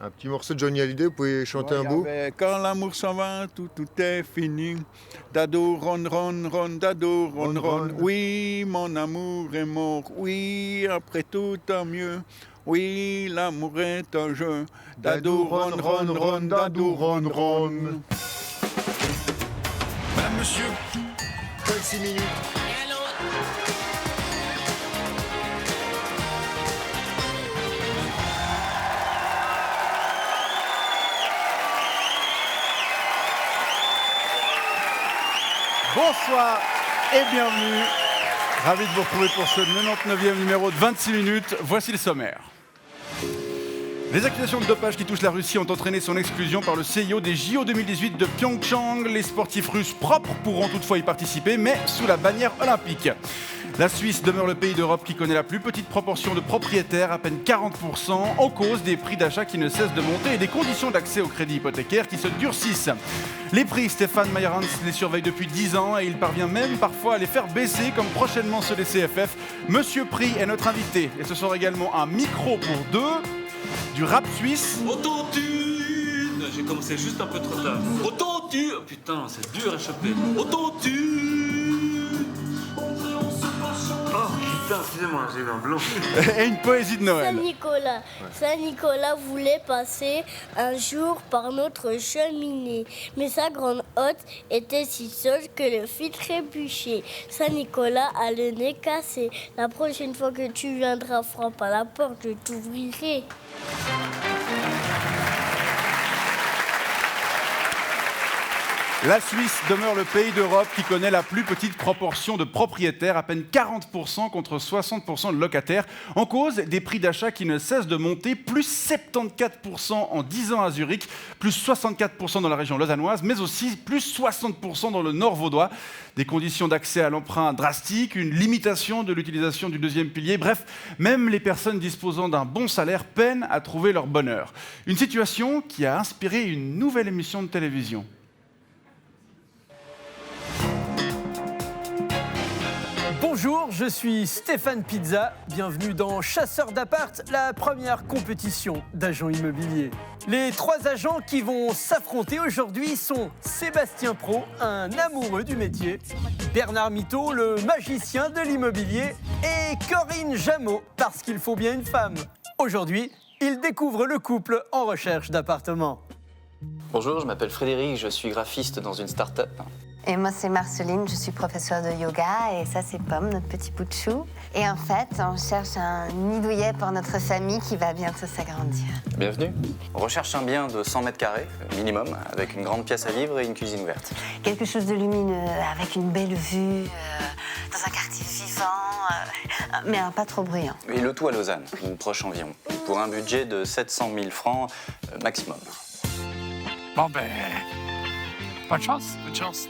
Un petit morceau de Johnny Hallyday, vous pouvez chanter un bout? Quand l'amour s'en va, tout est fini. Dado, ron, ron, ron, dado, ron, Ron, ron. ron. Oui, mon amour est mort. Oui, après tout, tant mieux. Oui, l'amour est un jeu. Dado, ron, ron, ron, dado, ron, ron. Madame, monsieur. 26 minutes. Bonsoir et bienvenue. Ravi de vous retrouver pour ce 99e numéro de 26 minutes. Voici le sommaire. Les accusations de dopage qui touchent la Russie ont entraîné son exclusion par le CIO des JO 2018 de Pyeongchang. Les sportifs russes propres pourront toutefois y participer, mais sous la bannière olympique. La Suisse demeure le pays d'Europe qui connaît la plus petite proportion de propriétaires, à peine 40%, en cause des prix d'achat qui ne cessent de monter et des conditions d'accès au crédit hypothécaire qui se durcissent. Les prix, Stéphane Meyerhans les surveille depuis 10 ans et il parvient même parfois à les faire baisser, comme prochainement ceux des CFF. Monsieur Prix est notre invité et ce sera également un micro pour deux, du rap suisse. Autotune. J'ai commencé juste un peu trop tard. Autotune. Oh, putain, c'est dur à choper. Autotune. Oh putain, excusez-moi, j'ai eu un blanc. Et une poésie de Noël. Saint-Nicolas. Saint-Nicolas voulait passer un jour par notre cheminée, mais sa grande hôte était si seule que le fit trébucher. Saint-Nicolas a le nez cassé. La prochaine fois que tu viendras frapper à la porte, je t'ouvrirai. La Suisse demeure le pays d'Europe qui connaît la plus petite proportion de propriétaires, à peine 40% contre 60% de locataires, en cause des prix d'achat qui ne cessent de monter, plus 74% en 10 ans à Zurich, plus 64% dans la région lausannoise, mais aussi plus 60% dans le nord vaudois. Des conditions d'accès à l'emprunt drastiques, une limitation de l'utilisation du deuxième pilier, bref, même les personnes disposant d'un bon salaire peinent à trouver leur bonheur. Une situation qui a inspiré une nouvelle émission de télévision. Bonjour, je suis Stéphane Pizza. Bienvenue dans Chasseurs d'appart, la première compétition d'agents immobiliers. Les 3 agents qui vont s'affronter aujourd'hui sont Sébastien Pro, un amoureux du métier, Bernard Mito, le magicien de l'immobilier, et Corinne Jameau, parce qu'il faut bien une femme. Aujourd'hui, ils découvrent le couple en recherche d'appartement. Bonjour, je m'appelle Frédéric, je suis graphiste dans une start-up. Et moi, c'est Marceline, je suis professeure de yoga. Et ça, c'est Pomme, notre petit bout de chou. Et en fait, on cherche un nid douillet pour notre famille qui va bientôt s'agrandir. Bienvenue. On recherche un bien de 100 mètres carrés, minimum, avec une grande pièce à vivre et une cuisine ouverte. Quelque chose de lumineux, avec une belle vue, dans un quartier vivant, mais pas trop bruyant. Et le tout à Lausanne, ou proche environ, pour un budget de 700 000 francs maximum. Bon ben, bonne chance, bonne chance.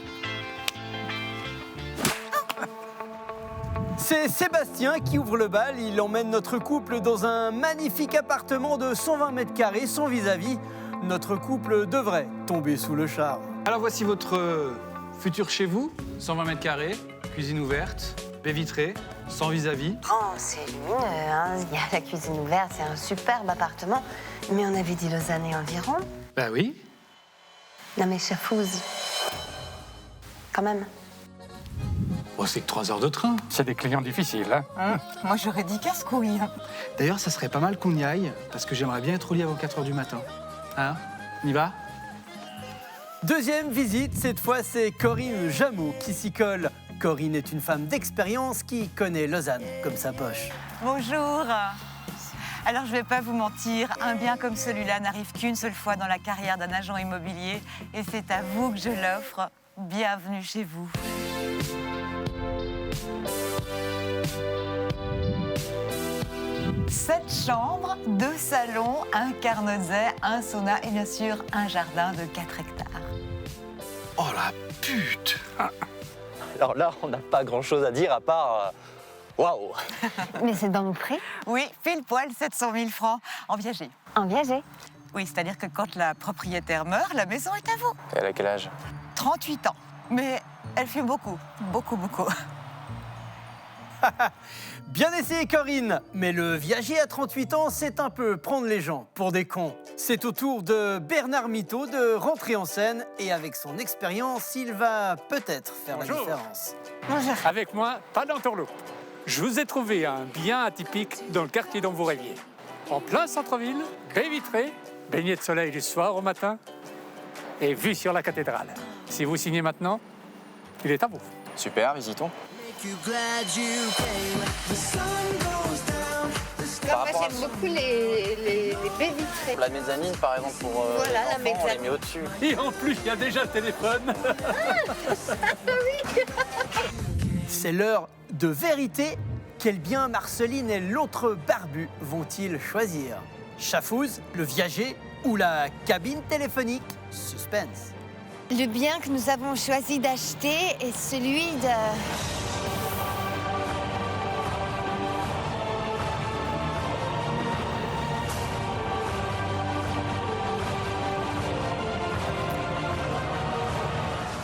C'est Sébastien qui ouvre le bal. Il emmène notre couple dans un magnifique appartement de 120 mètres carrés, son vis-à-vis. Notre couple devrait tomber sous le charme. Alors voici votre futur chez vous, 120 mètres carrés, cuisine ouverte, baie vitrée, sans vis-à-vis. Oh, c'est lumineux, hein. Il y a la cuisine ouverte, c'est un superbe appartement. Mais on avait dit Lausanne et environ. Bah oui. Non, mais Chafouz. Quand même. Oh, c'est que 3 heures de train. C'est des clients difficiles, hein. Moi, j'aurais dit casse-couille. D'ailleurs, ça serait pas mal qu'on y aille, parce que j'aimerais bien être au lit avant 4 heures du matin. Hein? On y va? Deuxième visite, cette fois c'est Corinne Jameau qui s'y colle. Corinne est une femme d'expérience qui connaît Lausanne comme sa poche. Bonjour. Alors, je vais pas vous mentir, un bien comme celui-là n'arrive qu'une seule fois dans la carrière d'un agent immobilier. Et c'est à vous que je l'offre. Bienvenue chez vous. Sept chambres, 2 salons, un carnotset, un sauna et bien sûr un jardin de 4 hectares. Oh la pute! Alors là, on n'a pas grand-chose à dire à part... Waouh! Mais c'est dans le prix. Oui, pile poil 700 000 francs en viager. En viager. Oui, c'est-à-dire que quand la propriétaire meurt, la maison est à vous. Elle a quel âge? 38 ans. Mais elle fume beaucoup, beaucoup, beaucoup. Bien essayé Corinne, mais le viager à 38 ans, c'est un peu prendre les gens pour des cons. C'est au tour de Bernard Mitaud de rentrer en scène et avec son expérience, il va peut-être faire la différence. Avec moi, pas d'entourloupe. Je vous ai trouvé un bien atypique dans le quartier dont vous rêviez. En plein centre-ville, baie vitrée, baigné de soleil du soir au matin et vue sur la cathédrale. Si vous signez maintenant, il est à vous. Super, visitons. Moi, j'aime beaucoup les baies vitrées. La mezzanine, par exemple, pour Voilà, les la enfants, on les mezzanine. met au-dessus. Et en plus, il y a déjà le téléphone. C'est l'heure de vérité. Quel bien Marceline et l'autre barbu vont-ils choisir? Chafouz, le viager ou la cabine téléphonique? Suspense. Le bien que nous avons choisi d'acheter est celui de...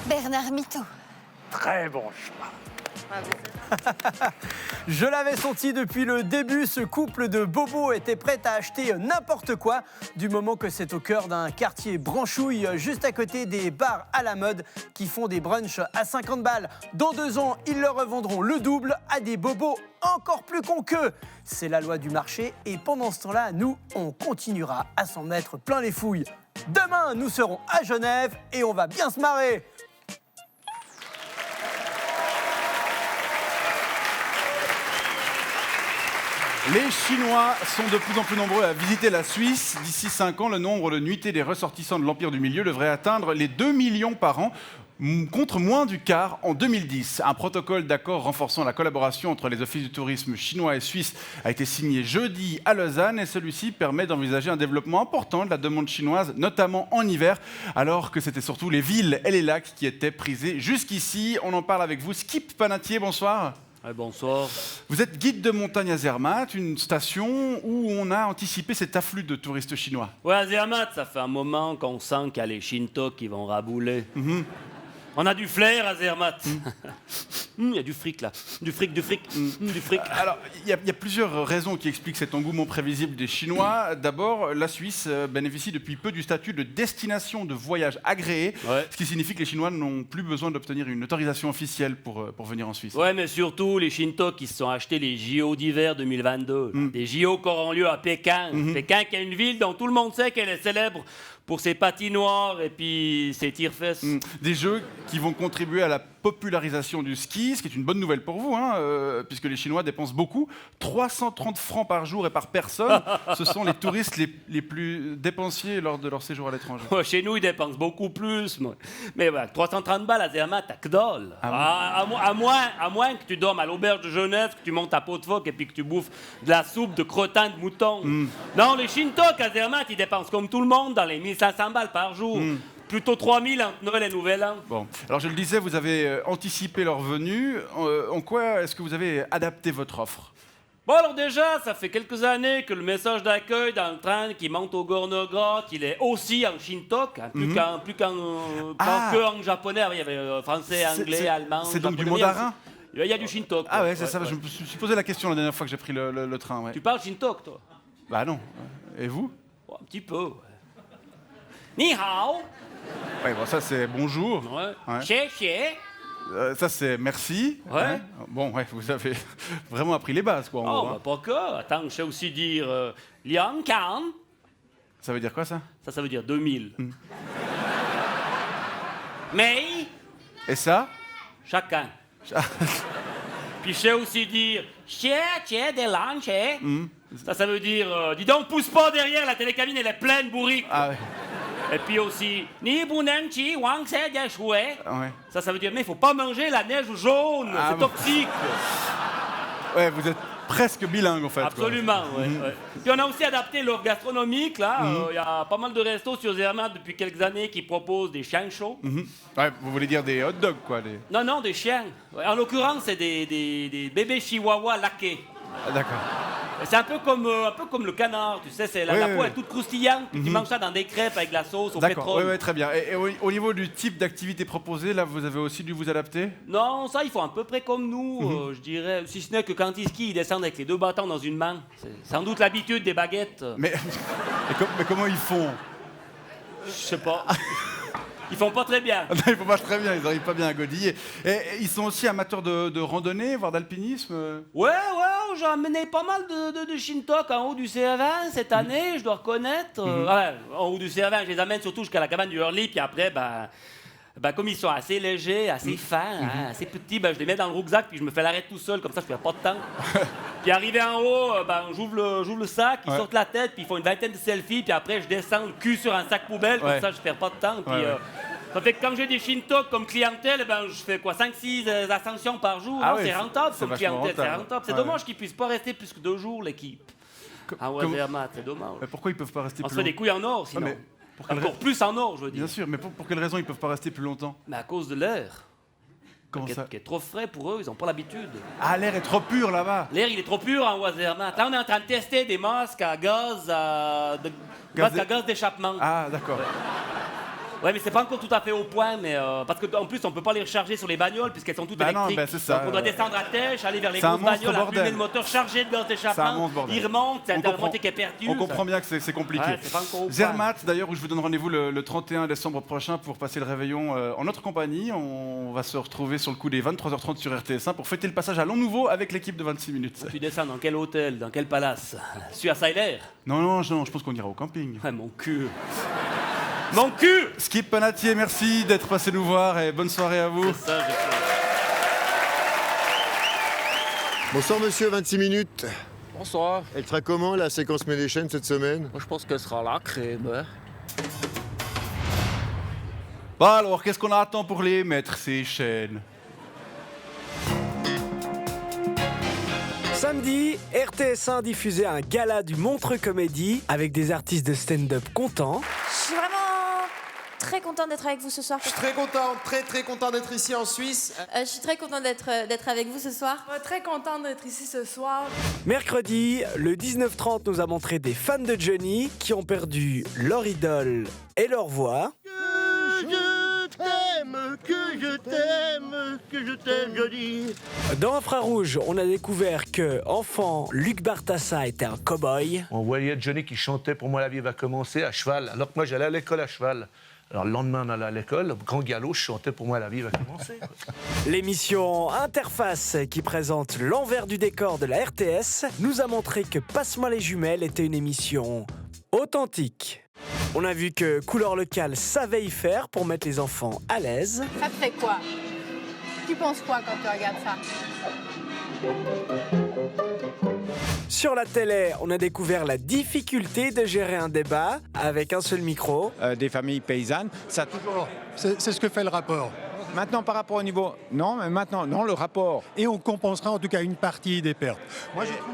Bernard Mitaud. Très bon choix. Je l'avais senti depuis le début, ce couple de bobos était prêt à acheter n'importe quoi, du moment que c'est au cœur d'un quartier branchouille, juste à côté des bars à la mode qui font des brunchs à 50 balles. Dans 2 ans, ils leur revendront le double à des bobos encore plus cons qu'eux. C'est la loi du marché et pendant ce temps-là, nous, on continuera à s'en mettre plein les fouilles. Demain, nous serons à Genève et on va bien se marrer. Les Chinois sont de plus en plus nombreux à visiter la Suisse. D'ici 5 ans, le nombre de nuitées des ressortissants de l'Empire du Milieu devrait atteindre les 2 millions par an, contre moins du quart en 2010. Un protocole d'accord renforçant la collaboration entre les offices du tourisme chinois et suisse a été signé jeudi à Lausanne et celui-ci permet d'envisager un développement important de la demande chinoise, notamment en hiver, alors que c'était surtout les villes et les lacs qui étaient prisés jusqu'ici. On en parle avec vous. Skip Panatier, bonsoir. Bonsoir. Vous êtes guide de montagne à Zermatt, une station où on a anticipé cet afflux de touristes chinois. Ouais, à Zermatt, ça fait un moment qu'on sent qu'il y a les Shinto qui vont rabouler. On a du flair à Zermatt. Il y a du fric là. Du fric. du fric. Alors, il y a plusieurs raisons qui expliquent cet engouement prévisible des Chinois. D'abord, la Suisse bénéficie depuis peu du statut de destination de voyage agréé, ce qui signifie que les Chinois n'ont plus besoin d'obtenir une autorisation officielle pour venir en Suisse. Ouais, mais surtout les Shinto qui se sont achetés les JO d'hiver 2022. Des JO qui auront lieu à Pékin. Pékin qui est une ville dont tout le monde sait qu'elle est célèbre pour ses patinoires et puis ses tire-fesses. Des jeux qui vont contribuer à la popularisation du ski, ce qui est une bonne nouvelle pour vous, puisque les Chinois dépensent beaucoup. 330 francs par jour et par personne, ce sont les touristes les plus dépensiers lors de leur séjour à l'étranger. Ouais, chez nous, ils dépensent beaucoup plus. Moi. Mais voilà, 330 balles à Zermatt, t'as que dalle. À moins que tu dormes à l'auberge de Genève, que tu montes à pot de phoque et puis que tu bouffes de la soupe de crottin de mouton. Non, les Shintok à Zermatt, ils dépensent comme tout le monde dans les 1500 balles par jour. Plutôt 3000 entre Noël et Nouvel An. Bon, alors je le disais, vous avez anticipé leur venue. En quoi est-ce que vous avez adapté votre offre? Bon, alors déjà, ça fait quelques années que le message d'accueil dans le train qui monte au Gornograd, il est aussi en Shintok, hein, pas que en japonais, il y avait français, anglais, allemand. C'est donc du japonais, mandarin? Il y a du Shintok. Ah ouais, c'est ça, je me suis posé la question la dernière fois que j'ai pris le train. Ouais. Tu parles Shintok, toi? Bah non. Et vous? Un petit peu, ouais. Ni hao. Ouais, bon, ça c'est bonjour. Ouais. Xie xie. Ça c'est merci. Ouais. Hein. Bon, ouais, vous avez vraiment appris les bases, quoi. En gros, Bah pas que. Attends, je sais aussi dire Liang Kan. Ça veut dire quoi, ça? Ça veut dire 2000. Mais. Et ça? Chacun. Puis je sais aussi dire Xie xie de lan xie. Ça veut dire dis donc, pousse pas derrière, la télécabine elle est pleine bourrique. Ah ouais. Et puis aussi, ni bunan chi wang se dia shui. Ouais. Ça veut dire, mais il faut pas manger la neige jaune, c'est toxique. Ouais, vous êtes presque bilingue en fait. Absolument, ouais. Puis on a aussi adapté l'offre gastronomique, là. Il y a pas mal de restos sur Zermatt depuis quelques années qui proposent des chiens chauds. Ouais, vous voulez dire des hot dogs, quoi. Non, des chiens. Ouais, en l'occurrence, c'est des bébés chihuahuas laqués. Ah, d'accord. C'est un peu comme le canard, tu sais, la peau est toute croustillante, puis tu manges ça dans des crêpes avec de la sauce au pétrole. D'accord, oui, très bien. Et au niveau du type d'activité proposée, là, vous avez aussi dû vous adapter? Non, ça, ils font à peu près comme nous, je dirais. Si ce n'est que quand ils skient, ils descendent avec les 2 bâtons dans une main. C'est sans doute l'habitude des baguettes. Mais comment ils font? Je sais pas. Ils font pas très bien. Non, ils font pas très bien, ils n'arrivent pas bien à godiller. Et ils sont aussi amateurs de randonnée, voire d'alpinisme? Ouais, j'ai amené pas mal de Shintok en haut du CR20 cette année, je dois reconnaître. En haut du CR20, je les amène surtout jusqu'à la cabane du Hurley, puis après, comme ils sont assez légers, assez fins, assez petits, je les mets dans le rucksack, puis je me fais l'arrêt tout seul, comme ça je perds pas de temps. Puis arrivé en haut, j'ouvre le sac, ils sortent la tête, puis ils font une vingtaine de selfies, puis après je descends le cul sur un sac poubelle, comme ça je perds pas de temps. Puis, ça fait que quand j'ai des Shintok comme clientèle, je fais quoi, 5-6 ascensions par jour. C'est rentable comme clientèle, c'est rentable. C'est dommage qu'ils puissent pas rester plus que 2 jours, l'équipe. Zermatt, c'est dommage. Mais pourquoi ils peuvent pas rester On plus se fait des longtemps? couilles en or, sinon. Encore plus en or, je veux dire. Bien sûr, mais pour quelle raison ils peuvent pas rester plus longtemps? Mais à cause de l'air. Comment ça? Qui est trop frais pour eux, ils ont pas l'habitude. Ah, l'air est trop pur là-bas. L'air, il est trop pur en Zermatt. Là, on est en train de tester des masques à gaz d'échappement. Ah, d'accord. Ouais, mais c'est pas encore tout à fait au point, mais parce qu'en plus on peut pas les recharger sur les bagnoles puisqu'elles sont toutes électriques. Non, c'est ça. Donc on doit descendre à Tèche, aller vers les grosses bagnoles, allumer le moteur chargé de gaz d'échappement. Il remonte, c'est la remontée qui est perdue. On comprend bien que c'est compliqué. Ouais, c'est pas encore au point. Zermatt, d'ailleurs, où je vous donne rendez-vous le 31 décembre prochain pour passer le réveillon en notre compagnie. On va se retrouver sur le coup des 23h30 sur RTS1 pour fêter le passage à l'an nouveau avec l'équipe de 26 minutes. Tu descends dans quel hôtel, dans quel palace? Suis à Seiler? Non, je pense qu'on ira au camping. Ouais, mon cul. Mon cul! Skip Panatier, merci d'être passé nous voir et bonne soirée à vous. C'est ça, Bonsoir monsieur, 26 minutes. Bonsoir. Elle fera comment la séquence Médéchaine cette semaine? Moi, je pense qu'elle sera la crème. Hein. Bon alors, qu'est-ce qu'on attend pour les mettre, ces chaînes? Samedi, RTS1 diffusait un gala du Montreux Comédie avec des artistes de stand-up contents. Je suis vraiment très contente d'être avec vous ce soir. Je suis très content, très content d'être ici en Suisse. Je suis très contente d'être avec vous ce soir. Très contente d'être ici ce soir. Mercredi, le 19h30 nous a montré des fans de Johnny qui ont perdu leur idole et leur voix. Que je t'aime, Johnny. Dans Infrarouge, on a découvert que, enfant, Luc Bartassa était un cow-boy. On voyait Johnny qui chantait Pour moi la vie va commencer à cheval, alors que moi j'allais à l'école à cheval. Alors le lendemain on allait à l'école, au grand galop, je chantais Pour moi la vie va commencer. L'émission Interface, qui présente l'envers du décor de la RTS, nous a montré que Passe-moi les jumelles était une émission authentique. On a vu que Couleur Locale savait y faire pour mettre les enfants à l'aise. Ça te fait quoi? Tu penses quoi quand tu regardes ça? Sur la télé, on a découvert la difficulté de gérer un débat avec un seul micro. Des familles paysannes, ça toujours. C'est ce que fait le rapport. Maintenant, par rapport au niveau... Non, mais maintenant, non, le rapport. Et on compensera en tout cas une partie des pertes.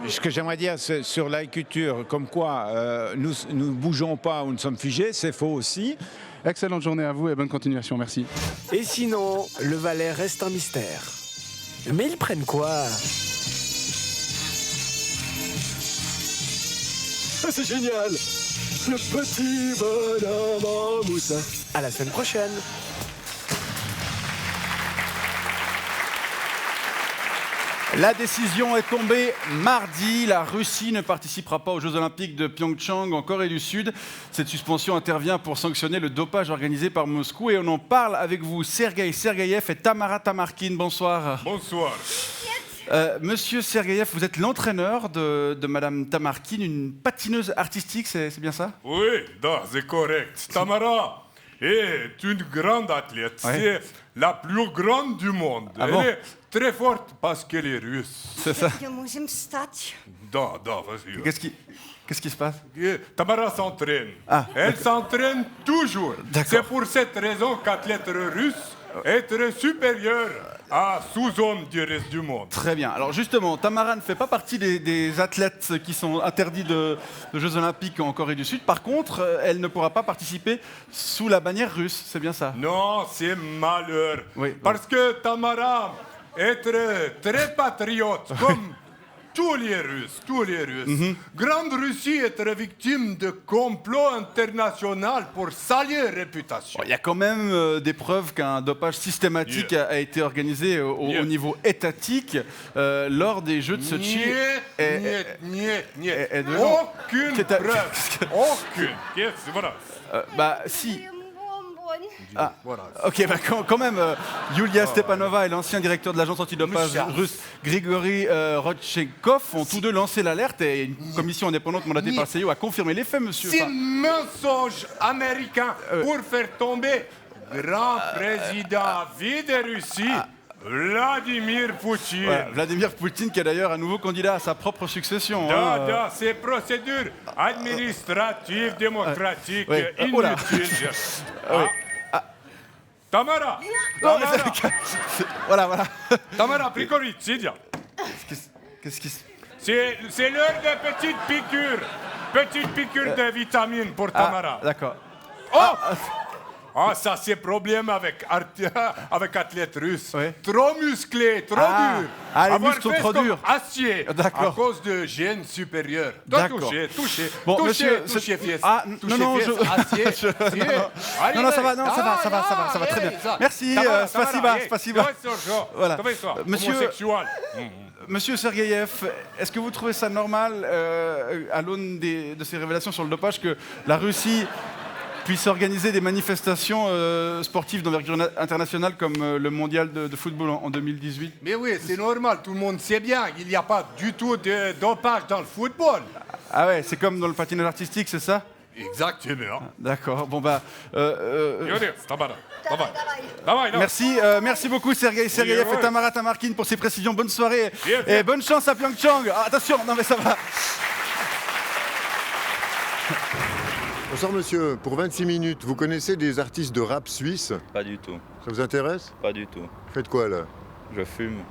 Ce que j'aimerais dire sur l'agriculture, comme quoi nous ne bougeons pas ou nous sommes figés, c'est faux aussi. Excellente journée à vous et bonne continuation, merci. Et sinon, le Valais reste un mystère. Mais ils prennent quoi? C'est génial! Le petit bonhomme en mousse. À la semaine prochaine. La décision est tombée mardi. La Russie ne participera pas aux Jeux Olympiques de Pyeongchang en Corée du Sud. Cette suspension intervient pour sanctionner le dopage organisé par Moscou. Et on en parle avec vous, Sergueï Sergueïev et Tamara Tamarkin. Bonsoir. Bonsoir. Monsieur Sergueïev, vous êtes l'entraîneur de Madame Tamarkin, une patineuse artistique, c'est bien ça? Oui, c'est correct. Tamara est une grande athlète. Ouais. C'est la plus grande du monde. Ah Elle bon? est très forte parce qu'elle est russe. C'est ça. Vas-y. Qu'est-ce qui se passe? Tamara s'entraîne. Ah, Elle s'entraîne toujours. D'accord. C'est pour cette raison qu'athlète russe est supérieur à sous-homme du reste du monde. Très bien. Alors justement, Tamara ne fait pas partie des athlètes qui sont interdits de Jeux Olympiques en Corée du Sud. Par contre, elle ne pourra pas participer sous la bannière russe. C'est bien ça? Non, c'est malheur. Oui. Parce que Tamara est très patriote, tous les Russes. Grande Russie est victime de complot international pour salir réputation. Il y a quand même des preuves qu'un dopage systématique a été organisé au niveau étatique lors des Jeux de Sochi. Aucune preuve. Aucune. Voilà. Bah si. Ah, ok, bah quand même, Yulia Stepanova et l'ancien directeur de l'agence antidopage russe Grigory Rodchenkov ont tous deux lancé l'alerte et une commission indépendante mandatée par le CIO a confirmé les faits, monsieur. C'est un mensonge américain pour faire tomber grand président à vie de Russie, Vladimir Poutine. Voilà, Vladimir Poutine qui est d'ailleurs à nouveau candidat à sa propre succession. Ces procédures administratives, démocratiques, inutiles. Tamara! Voilà. Tamara, Prikovic, Sidia. Qu'est-ce qui se... C'est l'heure de petites piqûres. Petite piqûre de vitamines pour Tamara. D'accord. Ça c'est problème avec athlètes russes. Trop musclés, trop durs. Les muscles sont trop durs. Acier. À cause de gènes supérieurs. Touché. Bon, monsieur, touché fies. Non, acier. Non, ça va très bien. Merci, spasiba. Voilà. Monsieur Sergeyev, est-ce que vous trouvez ça normal, à l'aune de ces révélations sur le dopage, que la Russie puisse organiser des manifestations sportives d'envergure internationale comme le mondial de football en 2018? Mais oui, c'est normal, tout le monde sait bien, il n'y a pas du tout de dopage dans le football. Ah ouais, c'est comme dans le patinage artistique, c'est ça? Exactement. D'accord, bon bah... Merci beaucoup Sergeyev et Tamara Tamarkin pour ces précisions. Bonne soirée et bonne chance à Pyeongchang. Attention, non mais ça va. Bonsoir monsieur, pour 26 minutes, vous connaissez des artistes de rap suisses? Pas du tout. Ça vous intéresse? Pas du tout. Faites quoi là? Je fume.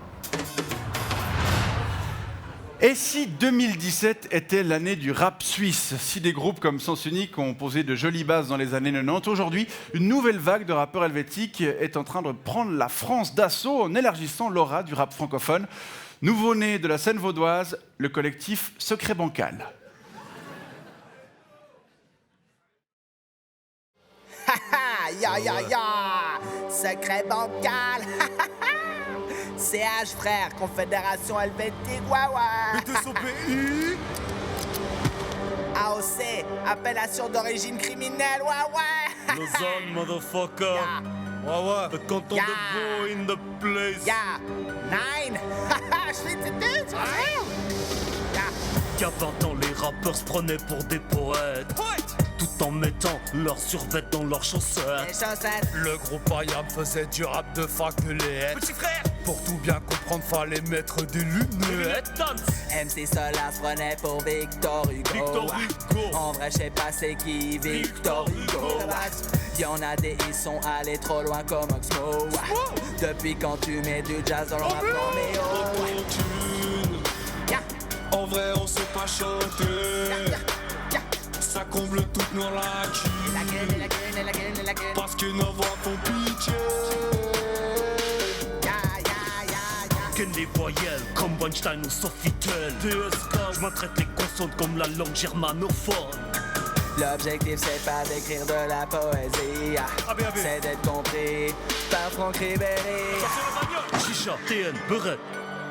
Et si 2017 était l'année du rap suisse? Si des groupes comme Sens Unique ont posé de jolies bases dans les années 90, aujourd'hui, une nouvelle vague de rappeurs helvétiques est en train de prendre la France d'assaut en élargissant l'aura du rap francophone. Nouveau-né de la scène vaudoise, le collectif Secret Bancal. Secret Bancal. CH frère, Confédération helvétique, ouais. BTSOPI. AOC, appellation d'origine criminelle, ouais. Lausanne, motherfucker. Ouais. The canton de Vaud in the place. Nine. Je suis tête. Il y a 20 ans, les rappeurs se prenaient pour des poètes. Tout en mettant leurs survêtements dans leurs chaussettes. Le groupe IAM faisait du rap de faculette. Petit frère. Pour tout bien comprendre, fallait mettre des lunettes. MC Solar se prenait pour Victor Hugo. En vrai, je sais pas c'est qui Victor Hugo. Y'en a des, ils sont allés trop loin comme Oxmo. Depuis quand tu mets du jazz dans le rap, non mais En vrai, on sait pas chanter. Ça comble toutes nos lacunes. Parce que nos voix font pitié. Que les voyelles comme Weinstein ou Sofitel. DSK, je m'entraite les consonnes comme la langue germanophone. L'objectif c'est pas d'écrire de la poésie, c'est d'être compris par Franck Ribéry. Chicha, TN, beurette,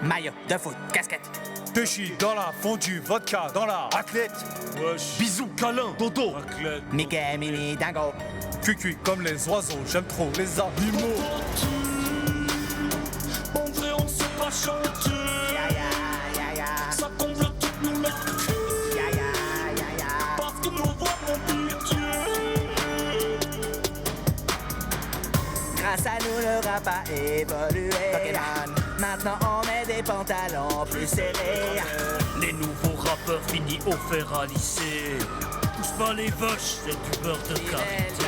maillot de foot, casquette. Péchi dans la fondue, vodka dans la athlète. Wesh. Bisous, câlin, dodo. Athlète. Mickey, Mini, Dingo. Cuit comme les oiseaux, j'aime trop les animaux. En vrai, on sait pas chanter. Ça comble toutes nos lacunes. Parce que nos voix ont pitié. Grâce à nous, le rap a évolué. Maintenant, on met des pantalons plus serrés. Les nouveaux rappeurs finis au fer à lisser. Touche pas les vaches, c'est du beurre de karité.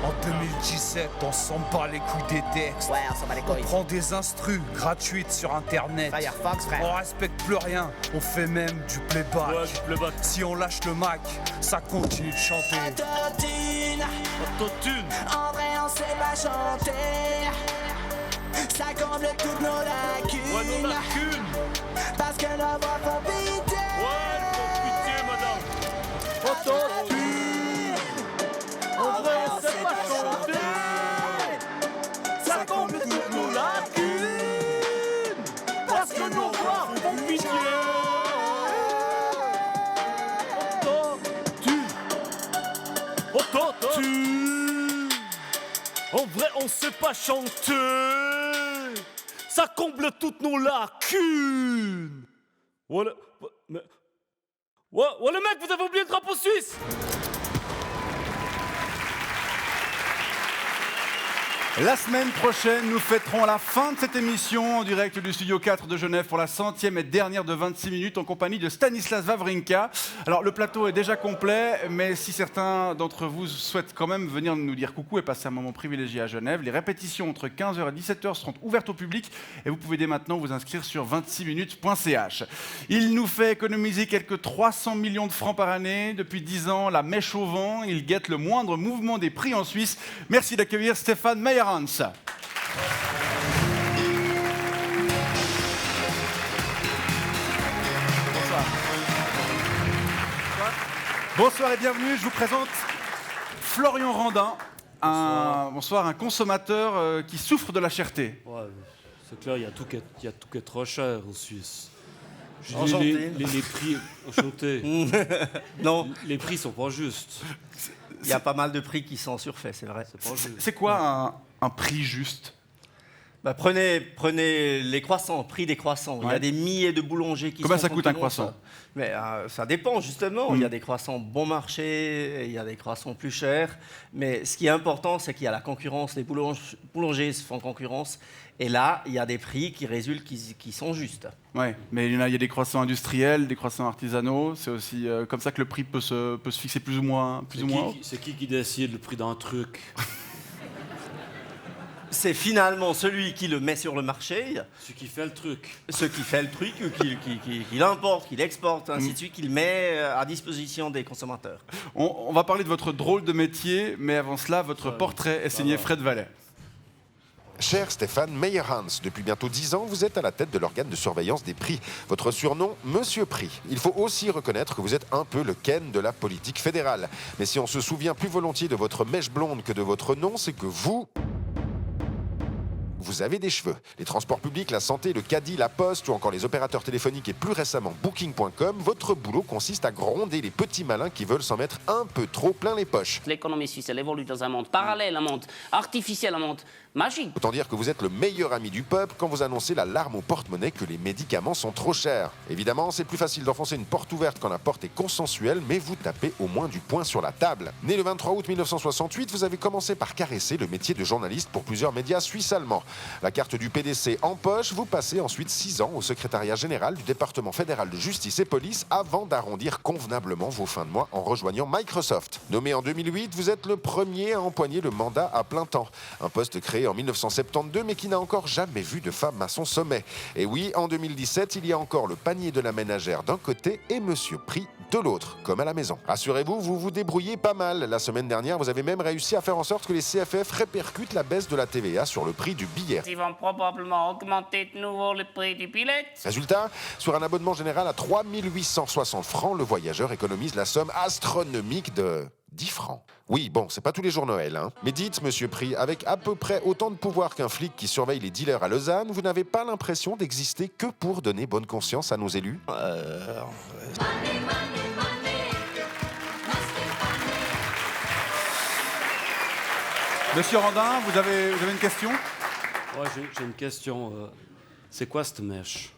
En 2017, on s'en bat les couilles des textes. Ouais, on s'en bat les couilles. On prend des instrus gratuites sur internet. Firefox, frère. On respecte plus rien, on fait même du playback. Ouais, du playback. Si on lâche le mic, ça continue de chanter. Autotune. Autotune. En vrai, on sait pas chanter. Ça comble toutes nos lacunes. Ouais, nos lacunes. Parce que nos voix font pitié. Ouais, pitié, madame. Autotune. En vrai, on sait pas chanter. Ça comble toutes nos lacunes. Parce que nos voix font pitié. Autotune. En vrai, on sait pas chanter. Ça comble toutes nos lacunes. Voilà. Mais... Ouais, le mec, vous avez oublié le drapeau suisse. La semaine prochaine, nous fêterons la fin de cette émission en direct du Studio 4 de Genève pour la 100e et dernière de 26 minutes en compagnie de Stanislas Wawrinka. Alors, le plateau est déjà complet, mais si certains d'entre vous souhaitent quand même venir nous dire coucou et passer un moment privilégié à Genève, les répétitions entre 15h et 17h seront ouvertes au public et vous pouvez dès maintenant vous inscrire sur 26minutes.ch. Il nous fait économiser quelques 300 millions de francs par année. Depuis 10 ans, la mèche au vent, il guette le moindre mouvement des prix en Suisse. Merci d'accueillir Stéphane Meyerhans. Bonsoir. Bonsoir et bienvenue, je vous présente Florian Randin, un consommateur qui souffre de la cherté. Ouais, c'est clair, il y a tout qui est trop cher en Suisse. Je dis Enchanté. les prix... Enchanté. Non. Les prix sont pas justes. Il y a pas mal de prix qui sont surfaits, c'est vrai. C'est quoi un prix juste? Bah, prenez les croissants, prix des croissants. Ouais. Il y a des milliers de boulangers qui Combien sont... ça coûte un croissant? Mais ça dépend justement. Il y a des croissants bon marché, il y a des croissants plus chers. Mais ce qui est important, c'est qu'il y a la concurrence. Les boulangers se font concurrence. Et là, il y a des prix qui résultent, qui sont justes. Oui, mais il y a des croissants industriels, des croissants artisanaux. C'est aussi comme ça que le prix peut se fixer plus ou moins. C'est qui décide le prix d'un truc? C'est finalement celui qui le met sur le marché. Ce qui fait le truc. Ce qui fait le truc, qui l'importe, qui l'exporte, ainsi de suite, qu'il met à disposition des consommateurs. On va parler de votre drôle de métier, mais avant cela, votre portrait est signé Fred Vallet. Cher Stéphane Meyerhans, depuis bientôt 10 ans, vous êtes à la tête de l'organe de surveillance des prix. Votre surnom, Monsieur Prix. Il faut aussi reconnaître que vous êtes un peu le Ken de la politique fédérale. Mais si on se souvient plus volontiers de votre mèche blonde que de votre nom, c'est que vous avez des cheveux. Les transports publics, la santé, le caddie, la poste ou encore les opérateurs téléphoniques et plus récemment Booking.com, votre boulot consiste à gronder les petits malins qui veulent s'en mettre un peu trop plein les poches. L'économie suisse, elle évolue dans un monde parallèle, un monde artificiel, un monde magique. Autant dire que vous êtes le meilleur ami du peuple quand vous annoncez la larme au porte-monnaie que les médicaments sont trop chers. Évidemment, c'est plus facile d'enfoncer une porte ouverte quand la porte est consensuelle, mais vous tapez au moins du poing sur la table. Né le 23 août 1968, vous avez commencé par caresser le métier de journaliste pour plusieurs médias suisses-allemands. La carte du PDC en poche, vous passez ensuite 6 ans au secrétariat général du département fédéral de justice et police avant d'arrondir convenablement vos fins de mois en rejoignant Microsoft. Nommé en 2008, vous êtes le premier à empoigner le mandat à plein temps. Un poste créé en 1972 mais qui n'a encore jamais vu de femme à son sommet. Et oui, en 2017, il y a encore le panier de la ménagère d'un côté et Monsieur Prix de l'autre, comme à la maison. Rassurez-vous, vous vous débrouillez pas mal. La semaine dernière, vous avez même réussi à faire en sorte que les CFF répercutent la baisse de la TVA sur le prix du billet. Ils vont probablement augmenter de nouveau le prix du billet. Résultat, sur un abonnement général à 3 860 francs, le voyageur économise la somme astronomique de 10 francs. Oui, bon, c'est pas tous les jours Noël, hein. Mais dites, Monsieur Prix, avec à peu près autant de pouvoir qu'un flic qui surveille les dealers à Lausanne, vous n'avez pas l'impression d'exister que pour donner bonne conscience à nos élus? Monsieur Randin, vous avez une question? Ouais, j'ai une question. C'est quoi cette mèche?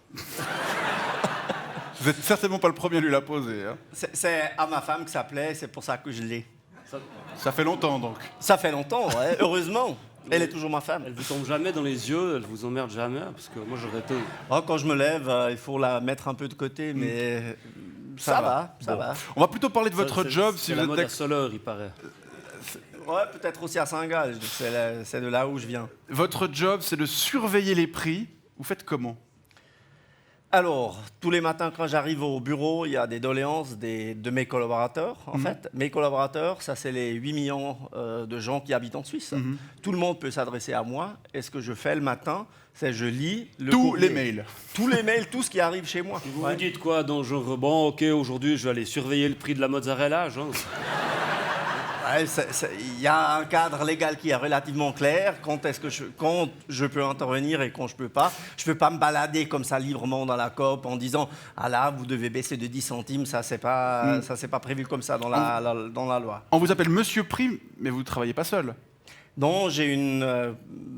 Vous n'êtes certainement pas le premier à lui la poser. Hein. C'est à ma femme que ça plaît, c'est pour ça que je l'ai. Ça fait longtemps, donc? Ça fait longtemps, ouais, heureusement. Elle est toujours ma femme. Elle vous tombe jamais dans les yeux, elle vous emmerde jamais, parce que moi j'aurais été... Oh, quand je me lève, il faut la mettre un peu de côté, mais ça va. On va plutôt parler de votre job. C'est la mode à Soleure, il paraît. Ouais, peut-être aussi à Saint-Gall, c'est de là où je viens. Votre job, c'est de surveiller les prix. Vous faites comment? Alors, tous les matins quand j'arrive au bureau, il y a des doléances de mes collaborateurs, en fait. Mes collaborateurs, ça c'est les 8 millions de gens qui habitent en Suisse. Tout le monde peut s'adresser à moi. Et ce que je fais le matin, c'est je lis tous les mails. Tous les mails, tout ce qui arrive chez moi. Vous vous dites quoi, dans genre, bon, ok, aujourd'hui, je vais aller surveiller le prix de la mozzarella, genre. Il y a un cadre légal qui est relativement clair. Quand je peux intervenir et quand je peux pas. Je peux pas me balader comme ça librement dans la COP en disant ah là vous devez baisser de 10 centimes. Ça c'est pas prévu comme ça dans la loi. On vous appelle Monsieur Prix, mais vous ne travaillez pas seul. Non, j'ai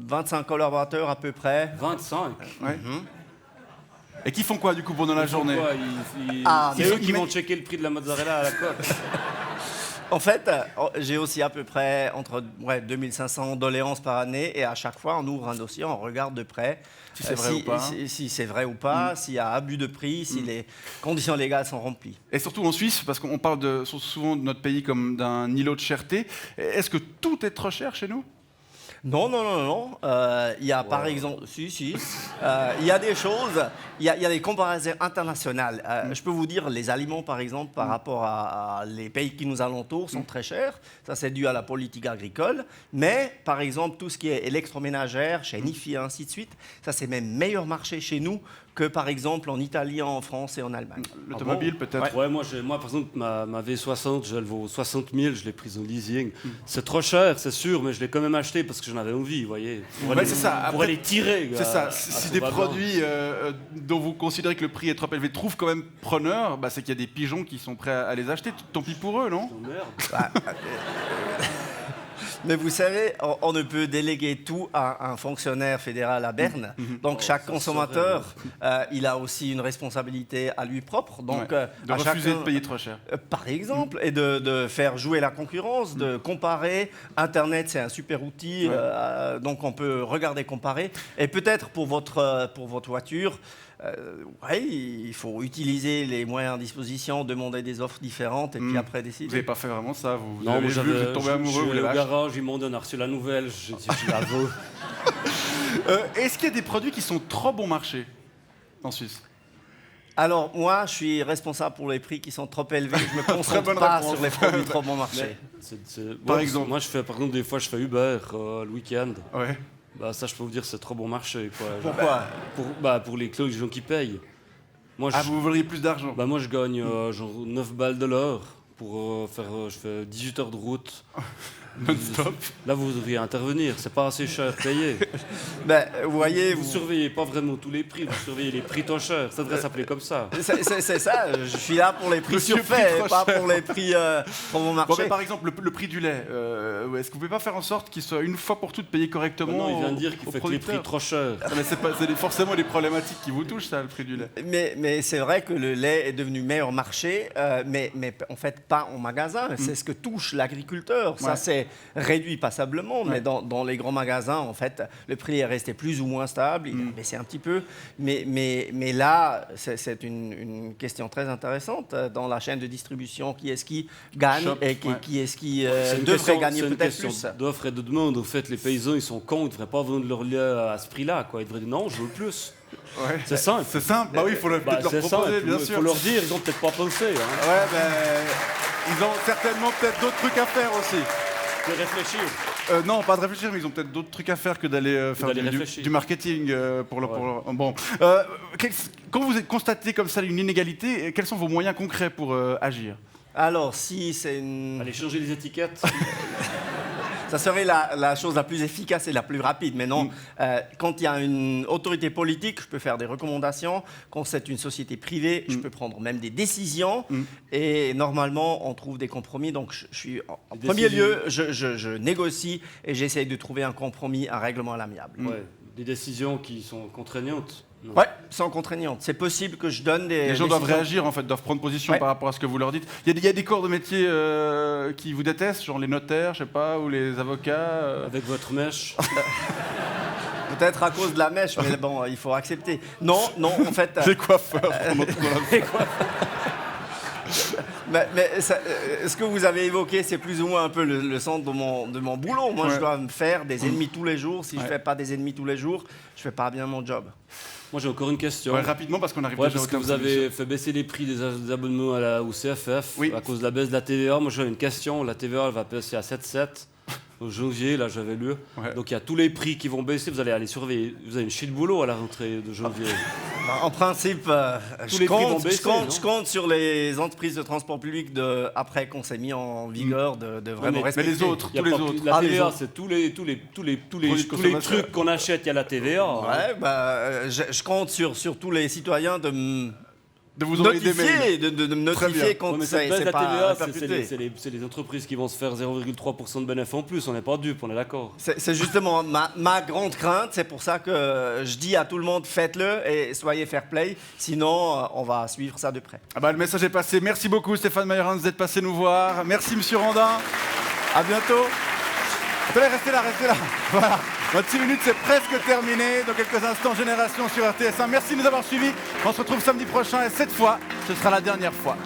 25 collaborateurs à peu près. 25. Ouais. Et qui font quoi du coup pendant la journée? C'est eux qui vont checker le prix de la mozzarella à la COP. En fait, j'ai aussi à peu près entre 2500 doléances par année et à chaque fois, on ouvre un dossier, on regarde de près si c'est vrai ou pas, si c'est vrai ou pas, s'il y a abus de prix, si les conditions légales sont remplies. Et surtout en Suisse, parce qu'on parle souvent de notre pays comme d'un îlot de cherté. Est-ce que tout est trop cher chez nous? Non. Il y a par exemple, il y a des choses, il y a des comparaisons internationales. Je peux vous dire, les aliments par exemple, par rapport à les pays qui nous alentourent, sont très chers. Ça, c'est dû à la politique agricole. Mais par exemple, tout ce qui est électroménagère, chez Nifi et ainsi de suite, ça c'est même meilleur marché chez nous que par exemple en Italie, en France et en Allemagne. L'automobile peut-être. Ouais, moi par exemple, ma V60, je le vaux 60 000, je l'ai prise en leasing. C'est trop cher, c'est sûr, mais je l'ai quand même acheté parce que j'en avais envie, vous voyez. Pour aller tirer. C'est ça. Si des produits dont vous considérez que le prix est trop élevé trouvent quand même preneur, c'est qu'il y a des pigeons qui sont prêts à les acheter. Tant pis pour eux, non? Merde. Mais vous savez, on ne peut déléguer tout à un fonctionnaire fédéral à Berne. Donc chaque consommateur, il a aussi une responsabilité à lui propre. Donc, de refuser de payer trop cher. Par exemple, et de faire jouer la concurrence, de comparer. Internet, c'est un super outil. Donc on peut regarder, comparer. Et peut-être pour votre voiture, il faut utiliser les moyens à disposition, demander des offres différentes et puis après décider. Vous n'avez pas fait vraiment ça, vous? Non, vous êtes tombé amoureux, vous l'avez au garage, ils m'ont donné, on a reçu la nouvelle, je la veux. Est-ce qu'il y a des produits qui sont trop bon marché en Suisse? Alors, moi, je suis responsable pour les prix qui sont trop élevés. Je ne me concentre pas sur les produits trop bon marché. Par exemple, moi, des fois, je fais Uber le week-end. Ouais. Ça, je peux vous dire, c'est trop bon marché. Quoi. Pourquoi? Pour les gens qui payent. Moi, vous voudriez plus d'argent? Moi, je gagne genre 9 balles de l'heure pour je fais 18 heures de route. Non-stop. Là, vous devriez intervenir. C'est pas assez cher payé. Vous voyez... Vous surveillez pas vraiment tous les prix. Vous surveillez les prix trop chers. Ça devrait s'appeler comme ça. C'est ça. Je suis là pour les prix surfaits, pas pour les prix trop bon marché. Par exemple, le prix du lait. Est-ce que vous pouvez pas faire en sorte qu'il soit une fois pour toutes payé correctement? Non, il vient de dire qu'il fait que les prix trop chers. Mais c'est forcément les problématiques qui vous touchent, ça, le prix du lait. Mais c'est vrai que le lait est devenu meilleur marché, mais en fait pas en magasin. C'est ce que touche l'agriculteur. Ça, c'est réduit passablement, mais dans les grands magasins, en fait, le prix est resté plus ou moins stable, il a baissé un petit peu. Mais là, c'est une question très intéressante. Dans la chaîne de distribution, qui est-ce qui gagne et qui est-ce qui devrait gagner peut-être plus? D'offre et de demande. En fait, les paysans, ils sont cons, ils ne devraient pas vendre leur lait à ce prix-là. Ils devraient dire non, je veux plus. Ouais. C'est simple. C'est simple. Oui, il faut peut-être leur proposer, bien sûr. Il faut leur dire, ils n'ont peut-être pas pensé. Ils ont certainement peut-être d'autres trucs à faire aussi. De réfléchir. Non, pas de réfléchir, mais ils ont peut-être d'autres trucs à faire que d'aller faire du marketing pour leur... Bon. Quand vous constatez comme ça une inégalité, quels sont vos moyens concrets pour agir? Alors, si c'est une... Allez changer les étiquettes. Ça serait la chose la plus efficace et la plus rapide. Mais non, quand il y a une autorité politique, je peux faire des recommandations. Quand c'est une société privée, je peux prendre même des décisions. Et normalement, on trouve des compromis. Donc, je suis en premier lieu, je négocie et j'essaye de trouver un compromis, un règlement à l'amiable. Ouais, des décisions qui sont contraignantes. Oui, sont contraignantes. C'est possible que je donne des... Les gens doivent réagir, en fait, doivent prendre position par rapport à ce que vous leur dites. Il y a des corps de métier qui vous détestent, genre les notaires, je sais pas, ou les avocats. Avec votre mèche. Peut-être à cause de la mèche, mais bon, il faut accepter. Non, en fait... Les coiffeurs. Ce que vous avez évoqué, c'est plus ou moins un peu le centre de mon boulot. Moi, je dois me faire des ennemis tous les jours. Si je ne fais pas des ennemis tous les jours, je ne fais pas bien mon job. Moi, j'ai encore une question. Rapidement, parce qu'on arrive déjà parce que vous avez fait baisser les prix des abonnements au CFF à cause de la baisse de la TVA. Moi, j'ai une question. La TVA, elle va passer à 7,7 au janvier, là, j'avais lu. Donc, il y a tous les prix qui vont baisser. Vous allez aller surveiller. Vous avez une chute de boulot à la rentrée de janvier. En principe, je compte sur les entreprises de transport public après qu'on s'est mis en vigueur de vraiment respecter. Mais les autres, tous les autres. La TVA, c'est tous les trucs qu'on achète, il y a la TVA. Ouais, je compte sur tous les citoyens de vous envoyer des mails. de me notifier quand c'est pas TVA, c'est les entreprises qui vont se faire 0,3% de bénéfices en plus. On n'est pas dupes, on est d'accord. C'est justement ma grande crainte. C'est pour ça que je dis à tout le monde, faites-le et soyez fair play. Sinon, on va suivre ça de près. Le message est passé. Merci beaucoup Stéphane Meyerhans d'être passé nous voir. Merci Monsieur Randin. À bientôt. Attendez, restez là. Voilà. Notre 6 minutes, c'est presque terminé. Dans quelques instants, Génération sur RTS1. Merci de nous avoir suivis. On se retrouve samedi prochain et cette fois, ce sera la dernière fois.